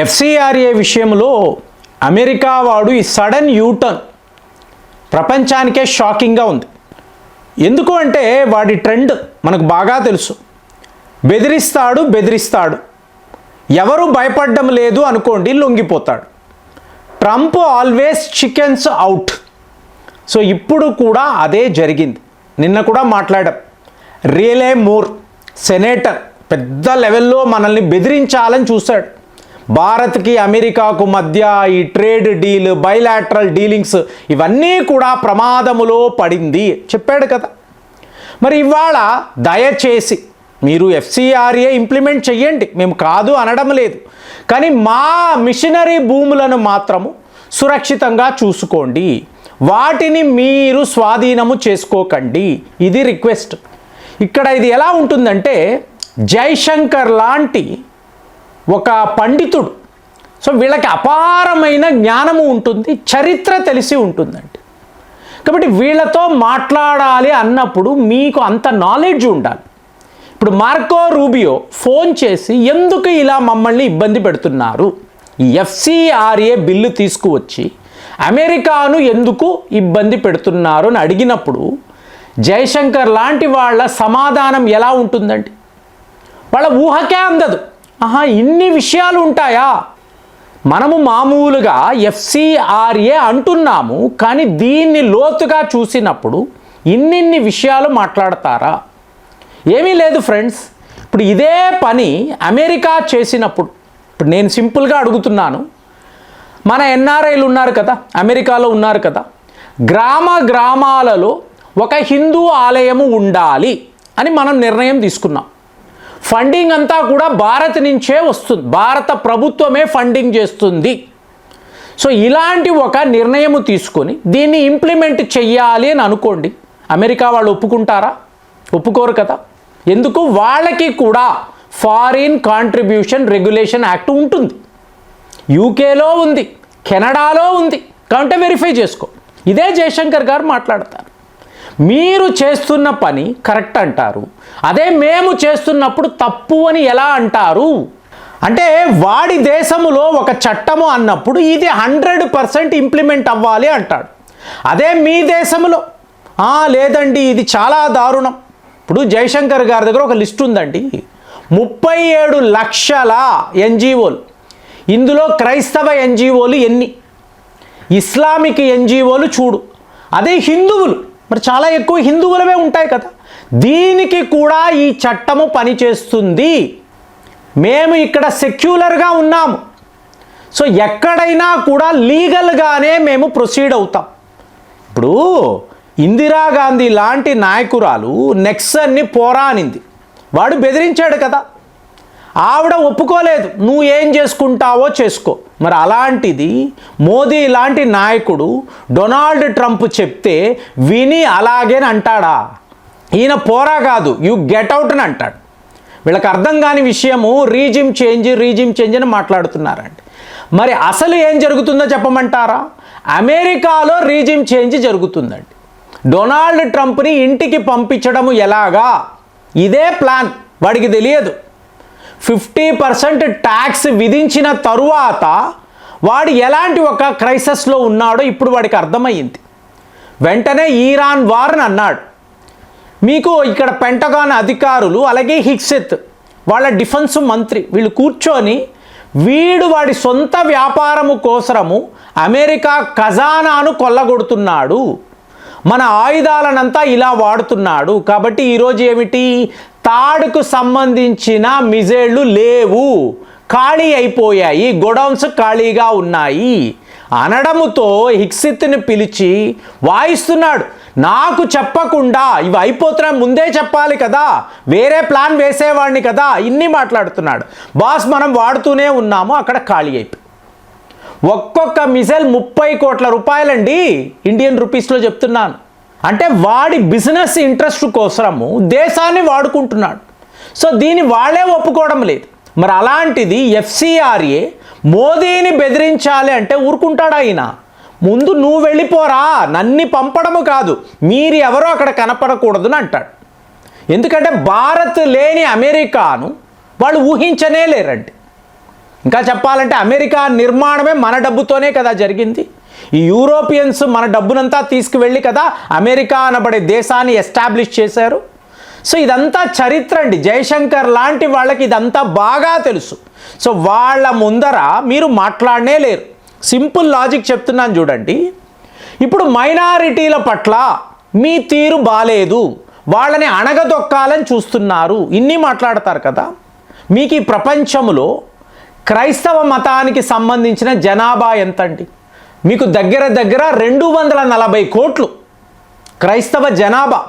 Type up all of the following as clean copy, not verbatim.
FCRA విషయంలో America వాడు ఈ సడన్ యూటర్న్ ప్రపంచానికే షాకింగ్గా ఉంది. ఎందుకు అంటే వాడి ట్రెండ్ మనకు బాగా తెలుసు. బెదిరిస్తాడు, ఎవరు భయపడడం లేదు అనుకోండి, లొంగిపోతాడు. Trump always chickens out. So ఇప్పుడు కూడా అదే జరిగింది. నిన్న కూడా మాట్లాడాం. రియలే మూర్ సెనేటర్ పెద్ద లెవెల్లో మనల్ని బెదిరించాలని చూశాడు. భారత్కి అమెరికాకు మధ్య ఈ ట్రేడ్ డీల్, బైలాటరల్ డీలింగ్స్ ఇవన్నీ కూడా ప్రమాదములో పడింది చెప్పాడు కదా. మరి ఇవాళ దయచేసి మీరు ఎఫ్సిఆర్ఏ ఇంప్లిమెంట్ చెయ్యండి, మేము కాదు అనడం లేదు, కానీ మా మిషనరీ భూములను మాత్రము సురక్షితంగా చూసుకోండి, వాటిని మీరు స్వాధీనము చేసుకోకండి, ఇది రిక్వెస్ట్. ఇక్కడ ఇది ఎలా ఉంటుందంటే జైశంకర్ లాంటి ఒక పండితుడు, సో వీళ్ళకి అపారమైన జ్ఞానము ఉంటుంది, చరిత్ర తెలిసి ఉంటుందండి. కాబట్టి వీళ్ళతో మాట్లాడాలి అన్నప్పుడు మీకు అంత నాలెడ్జ్ ఉండాలి. ఇప్పుడు మార్కో రూబియో ఫోన్ చేసి ఎందుకు ఇలా మమ్మల్ని ఇబ్బంది పెడుతున్నారు, ఈ ఎఫ్సిఆర్ఏ బిల్లు తీసుకువచ్చి అమెరికాను ఎందుకు ఇబ్బంది పెడుతున్నారు అని అడిగినప్పుడు జైశంకర్ లాంటి వాళ్ళ సమాధానం ఎలా ఉంటుందండి? వాళ్ళ ఊహకే అందదు. ఇన్ని విషయాలు ఉంటాయా? మనము మామూలుగా ఎఫ్సిఆర్ఏ అంటున్నాము, కానీ దీన్ని లోతుగా చూసినప్పుడు ఇన్నిన్ని విషయాలు మాట్లాడతారా? ఏమీ లేదు ఫ్రెండ్స్. ఇప్పుడు ఇదే పని అమెరికా చేసినప్పుడు, ఇప్పుడు నేను సింపుల్గా అడుగుతున్నాను, మన ఎన్ఆర్ఐలు ఉన్నారు కదా, అమెరికాలో ఉన్నారు కదా, గ్రామాలలో ఒక హిందూ ఆలయము ఉండాలి అని మనం నిర్ణయం తీసుకున్నాం. ఫండింగ్ అంతా కూడా భారత్ నుంచే వస్తుంది, భారత ప్రభుత్వమే ఫండింగ్ చేస్తుంది. సో ఇలాంటి ఒక నిర్ణయం తీసుకొని దీన్ని ఇంప్లిమెంట్ చెయ్యాలి అని అనుకోండి, అమెరికా వాళ్ళు ఒప్పుకుంటారా? ఒప్పుకోరు కదా. ఎందుకు? వాళ్ళకి కూడా ఫారిన్ కాంట్రిబ్యూషన్ రెగ్యులేషన్ యాక్ట్ ఉంటుంది, యూకేలో ఉంది, కెనడాలో ఉంది, కాబట్టి వెరిఫై చేసుకో. ఇదే జయశంకర్ గారు మాట్లాడతారు. మీరు చేస్తున్న పని కరెక్ట్ అంటారు, అదే మేము చేస్తున్నప్పుడు తప్పు అని ఎలా అంటారు? అంటే వాడి దేశములో ఒక చట్టము అన్నప్పుడు ఇది 100% ఇంప్లిమెంట్ అవ్వాలి అంటాడు. అదే మీ దేశంలో లేదండి ఇది చాలా దారుణం. ఇప్పుడు జయశంకర్ గారి దగ్గర ఒక లిస్ట్ ఉందండి, 37 లక్షల ఎన్జిఓలు. ఇందులో క్రైస్తవ ఎన్జిఓలు ఎన్ని, ఇస్లామిక్ ఎన్జిఓలు చూడు, అదే హిందువులు మరి చాలా ఎక్కువ హిందువులవే ఉంటాయి కదా. దీనికి కూడా ఈ చట్టము పనిచేస్తుంది. మేము ఇక్కడ సెక్యులర్గా ఉన్నాము, సో ఎక్కడైనా కూడా లీగల్గానే మేము ప్రొసీడ్ అవుతాం. ఇప్పుడు ఇందిరాగాంధీ లాంటి నాయకురాలు నెక్సన్ని పోరానింది, వాడు బెదిరించాడు కదా, ఆవిడ ఒప్పుకోలేదు, నువ్వు ఏం చేసుకుంటావో చేసుకో. మరి అలాంటిది మోదీ లాంటి నాయకుడు డొనాల్డ్ ట్రంప్ చెప్తే విని అలాగే అంటాడా? ఈయన పోరా కాదు, యు గెట్ అవుట్ అని అంటాడు. వీళ్ళకి అర్థం కాని విషయము రీజిమ్ చేంజ్ అని మాట్లాడుతున్నారండి. మరి అసలు ఏం జరుగుతుందో చెప్పమంటారా? అమెరికాలో రీజిమ్ చేంజ్ జరుగుతుందండి. డొనాల్డ్ ట్రంప్ని ఇంటికి పంపించడము ఎలాగా, ఇదే ప్లాన్. వాడికి తెలియదు 50% ట్యాక్స్ విధించిన తరువాత వాడు ఎలాంటి ఒక క్రైసిస్లో ఉన్నాడో ఇప్పుడు వాడికి అర్థమయ్యింది. వెంటనే ఇరాన్ వార్ని అన్నాడు. మీకు ఇక్కడ పెంటగాన్ అధికారులు అలాగే హిక్సెత్ వాళ్ళ డిఫెన్స్ మంత్రి వీళ్ళు కూర్చొని వాడి సొంత వ్యాపారము కోసరము అమెరికా ఖజానాను కొల్లగొడుతున్నాడు, మన ఆయుధాలనంతా ఇలా వాడుతున్నాడు, కాబట్టి ఈరోజు ఏమిటి, తాడుకు సంబంధించిన మిజైళ్లు లేవు, ఖాళీ అయిపోయాయి, గోడౌన్స్ ఖాళీగా ఉన్నాయి అనడముతో హిక్సిత్ని పిలిచి వాయిస్తున్నాడు. నాకు చెప్పకుండా ఇవి అయిపోతున్నా ముందే చెప్పాలి కదా, వేరే ప్లాన్ వేసేవాడిని కదా, ఇన్ని మాట్లాడుతున్నాడు. బాస్ మనం వాడుతూనే ఉన్నాము, అక్కడ ఖాళీ అయిపోయి. ఒక్కొక్క మిసైల్ 30 కోట్ల రూపాయలండి, ఇండియన్ రూపీస్లో చెప్తున్నాను. అంటే వాడి బిజినెస్ ఇంట్రెస్ట్ కోసము దేశాన్ని వాడుకుంటున్నాడు. సో దీన్ని వాళ్ళే ఒప్పుకోవడం లేదు. మరి అలాంటిది ఎఫ్సిఆర్ఏ మోదీని బెదిరించాలి అంటే ఊరుకుంటాడా ఆయన? ముందు నువ్వు వెళ్ళిపోరా, నన్ను పంపడము కాదు, మీరు ఎవరో అక్కడ కనపడకూడదు అని అంటాడు. ఎందుకంటే భారత్ లేని అమెరికాను వాళ్ళు ఊహించనే లేరండి. ఇంకా చెప్పాలంటే అమెరికా నిర్మాణమే మన డబ్బుతోనే కదా జరిగింది. ఈ యూరోపియన్స్ మన డబ్బునంతా తీసుకువెళ్ళి కదా అమెరికా అనబడే దేశాన్ని ఎస్టాబ్లిష్ చేశారు. సో ఇదంతా చరిత్ర అండి. జయశంకర్ లాంటి వాళ్ళకి ఇదంతా బాగా తెలుసు. సో వాళ్ళ ముందర మీరు మాట్లాడనే లేరు. సింపుల్ లాజిక్ చెప్తున్నాను చూడండి. ఇప్పుడు మైనారిటీల పట్ల మీ తీరు బాలేదు, వాళ్ళని అణగదొక్కాలని చూస్తున్నారు, ఇన్ని మాట్లాడతారు కదా. మీకు ఈ ప్రపంచంలో క్రైస్తవ మతానికి సంబంధించిన జనాభా ఎంతండి? మీకు దగ్గర 240 కోట్లు క్రైస్తవ జనాభా.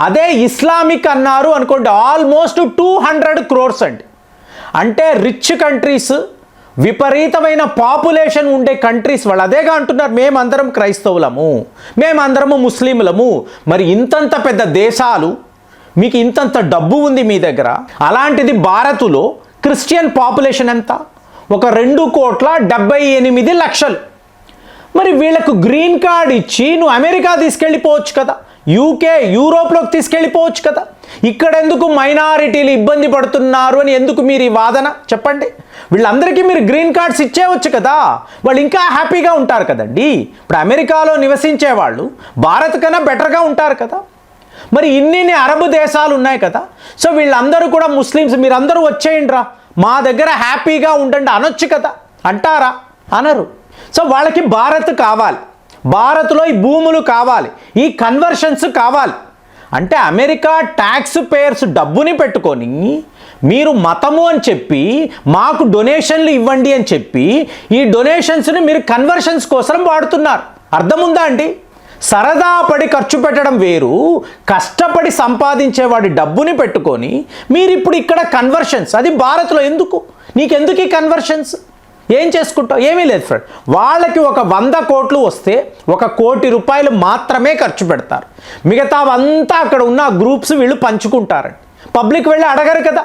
అదే ఇస్లామిక్ అన్నారు అనుకోండి, ఆల్మోస్ట్ 200 crores అండి. అంటే రిచ్ కంట్రీస్, విపరీతమైన పాపులేషన్ ఉండే కంట్రీస్ వాళ్ళు అదేగా అంటున్నారు, మేమందరం క్రైస్తవులము, మేమందరము ముస్లింలము. మరి ఇంతంత పెద్ద దేశాలు, మీకు ఇంతంత డబ్బు ఉంది మీ దగ్గర, అలాంటిది భారత్లో క్రిస్టియన్ పాపులేషన్ ఎంత? ఒక 2,78,00,000. మరి వీళ్ళకు గ్రీన్ కార్డ్ ఇచ్చి నువ్వు అమెరికా తీసుకెళ్ళిపోవచ్చు కదా, యూకే యూరోప్లోకి తీసుకెళ్ళిపోవచ్చు కదా. ఇక్కడ ఎందుకు మైనారిటీలు ఇబ్బంది పడుతున్నారు అని ఎందుకు మీరు ఈ వాదన చెప్పండి? వీళ్ళందరికీ మీరు గ్రీన్ కార్డ్స్ ఇచ్చేవచ్చు కదా, వాళ్ళు ఇంకా హ్యాపీగా ఉంటారు కదండి. ఇప్పుడు అమెరికాలో నివసించే వాళ్ళు భారత్ కన్నా బెటర్గా ఉంటారు కదా. మరి ఇన్ని అరబ్ దేశాలు ఉన్నాయి కదా. సో వీళ్ళందరూ కూడా ముస్లిమ్స్, మీరందరూ వచ్చేయండి రా, మా దగ్గర హ్యాపీగా ఉండండి అనొచ్చు కదా. అంటారా? అనరు. సో వాళ్ళకి భారత్ కావాలి, భారత్లో ఈ భూములు కావాలి, ఈ కన్వర్షన్స్ కావాలి. అంటే అమెరికా ట్యాక్స్ పేయర్స్ డబ్బుని పెట్టుకొని మీరు మతము అని చెప్పి మాకు డొనేషన్లు ఇవ్వండి అని చెప్పి ఈ డొనేషన్స్ని మీరు కన్వర్షన్స్ కోసం వాడుతున్నారు. అర్థం ఉందా అండి? సరదా పడి ఖర్చు పెట్టడం వేరు, కష్టపడి సంపాదించేవాడి డబ్బుని పెట్టుకొని మీరు ఇప్పుడు ఇక్కడ కన్వర్షన్స్, అది భారత్లో ఎందుకు? నీకెందుకు ఈ కన్వర్షన్స్? ఏం చేసుకుంటావు? ఏమీ లేదు ఫ్రెండ్. వాళ్ళకి ఒక 100 కోట్లు వస్తే 1 కోటి రూపాయలు మాత్రమే ఖర్చు పెడతారు, మిగతావంతా అక్కడ ఉన్న గ్రూప్స్ వీళ్ళు పంచుకుంటారండి. పబ్లిక్ వెళ్ళి అడగరు కదా,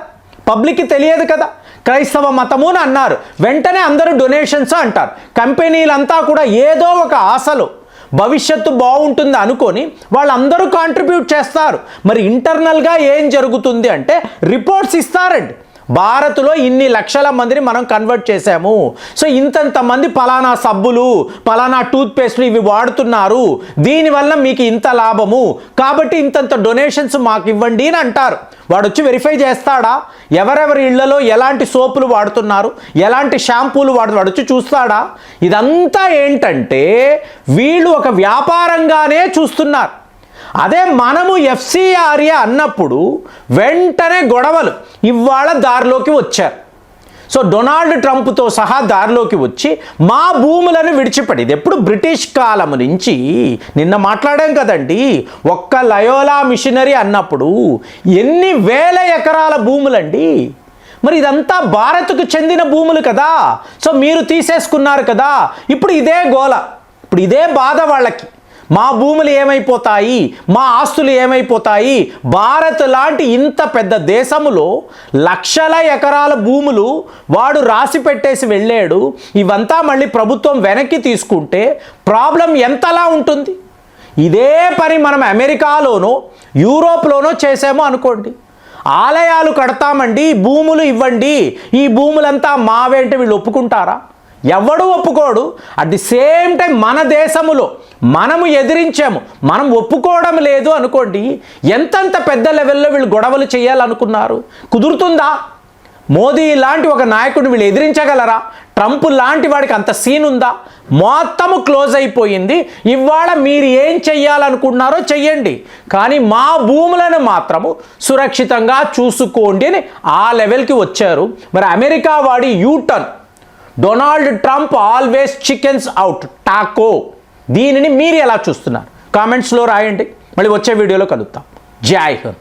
పబ్లిక్కి తెలియదు కదా. క్రైస్తవ మతము అని అన్నారు, వెంటనే అందరూ డొనేషన్స్ అంటారు. కంపెనీలంతా కూడా ఏదో ఒక ఆశలో భవిష్యత్తు బాగుంటుంది అనుకొని వాళ్ళందరూ కాంట్రిబ్యూట్ చేస్తారు. మరి ఇంటర్నల్గా ఏం జరుగుతుంది అంటే రిపోర్ట్స్ ఇస్తారండి. భారత్లో ఇన్ని లక్షల మందిని మనం కన్వర్ట్ చేశాము, సో ఇంతంత మంది పలానా సబ్బులు, పలానా టూత్పేస్ట్లు ఇవి వాడుతున్నారు, దీనివల్ల మీకు ఇంత లాభము, కాబట్టి ఇంతంత డొనేషన్స్ మాకు ఇవ్వండి అని అంటారు. వాడు వచ్చి వెరిఫై చేస్తాడా? ఎవరెవరి ఇళ్లలో ఎలాంటి సోపులు వాడుతున్నారు, ఎలాంటి షాంపూలు వాడు వచ్చి చూస్తాడా? ఇదంతా ఏంటంటే వీళ్ళు ఒక వ్యాపారంగానే చూస్తున్నారు. అదే మనము FCRA అన్నప్పుడు వెంటనే గొడవలు ఇవాళ దారిలోకి వచ్చారు. సో డొనాల్డ్ ట్రంప్తో సహా దారిలోకి వచ్చి మా భూములను విడిచిపెట్టి, ఇది ఎప్పుడు బ్రిటిష్ కాలం నుంచి, నిన్న మాట్లాడాం కదండి, ఒక్క లయోలా మిషనరీ అన్నప్పుడు ఎన్ని వేల ఎకరాల భూములండి. మరి ఇదంతా భారత్కు చెందిన భూములు కదా. సో మీరు తీసేసుకున్నారు కదా. ఇప్పుడు ఇదే గోల, ఇప్పుడు ఇదే బాధ వాళ్ళకి. మా భూములు ఏమైపోతాయి, మా ఆస్తులు ఏమైపోతాయి? భారత్ లాంటి ఇంత పెద్ద దేశములో లక్షల ఎకరాల భూములు వాడు రాసి పెట్టేసి వెళ్ళాడు. ఇవంతా మళ్ళీ ప్రభుత్వం వెనక్కి తీసుకుంటే ప్రాబ్లం ఎంతలా ఉంటుంది? ఇదే పని మనం అమెరికాలోనో యూరోప్లోనో చేసామో అనుకోండి, ఆలయాలు కడతామండి, భూములు ఇవ్వండి, ఈ భూములంతా మావేంటే వీళ్ళు ఒప్పుకుంటారా? ఎవడు ఒప్పుకోడు. అట్ ది సేమ్ టైం మన దేశములో మనము ఎదిరించాము, మనం ఒప్పుకోవడం లేదు అనుకోండి, ఎంతంత పెద్ద లెవెల్లో వీళ్ళు గొడవలు చేయాలనుకున్నారు? కుదురుతుందా? మోదీ లాంటి ఒక నాయకుడిని వీళ్ళు ఎదిరించగలరా? ట్రంప్ లాంటి వాడికి అంత సీన్ ఉందా? మొత్తము క్లోజ్ అయిపోయింది. ఇవాళ మీరు ఏం చెయ్యాలనుకుంటున్నారో చెయ్యండి, కానీ మా భూములను మాత్రము సురక్షితంగా చూసుకోండి అని ఆ లెవెల్కి వచ్చారు. మరి అమెరికా వాడి U turn, Donald Trump always chickens out Taco, దీనిని మీరు ఎలా చూస్తున్నారు? కామెంట్స్లో రాయండి. మళ్ళీ వచ్చే వీడియోలో కలుద్దాం. జై హింద్.